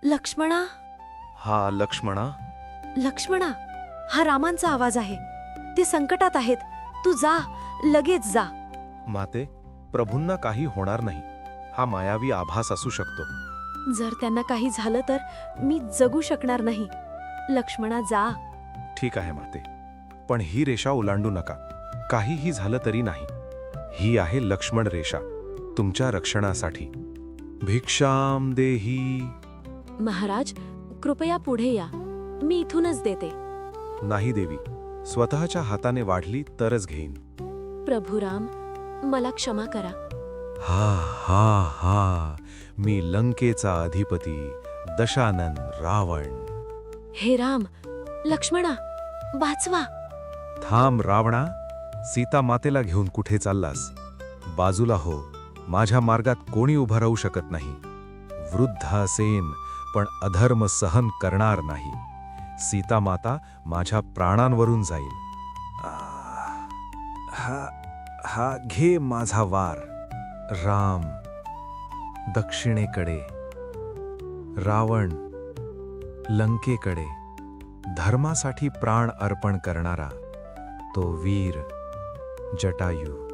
लक्ष्मणा, हा लक्ष्मणा. लक्ष्मणा, हा रामांचा आवाज आहे. ते संकटात आहेत. तू जा, लगेच जा. माते, प्रभूंना काही होणार नाही. हा मायावी आभास असू शकतो. जर त्यांना काही झालं तर मी जगू शकणार नाही. लक्ष्मणा, जा. ठीक आहे माते, पण ही रेषा ओलांडू नका. काहीही झालं तरी नाही. ही आहे लक्ष्मण रेषा, तुमच्या रक्षणासाठी. भिक्षाम देही. महाराज, कृपया पुढे या. मी इथूनच देते. नाही देवी, स्वतःच्या हाताने वाढली तरच घेईन. प्रभुराम, मला क्षमा करा. हा हा हा, मी लंकेचा अधिपती दशानन रावण. हे राम, लक्ष्मणा, वाचवा. थांब रावणा, सीता मातेला घेऊन कुठे चाललास? बाजूला हो, माझ्या मार्गात कोणी उभं राहू शकत नाही. वृद्ध असेन पण अधर्म सहन करणार नाही. सीता माता माझ्या प्राणांवरून जाईल. हा घे माझा वार. राम दक्षिणेकडे, रावण लंकेकडे. धर्मासाठी प्राण अर्पण करणारा तो वीर जटायू.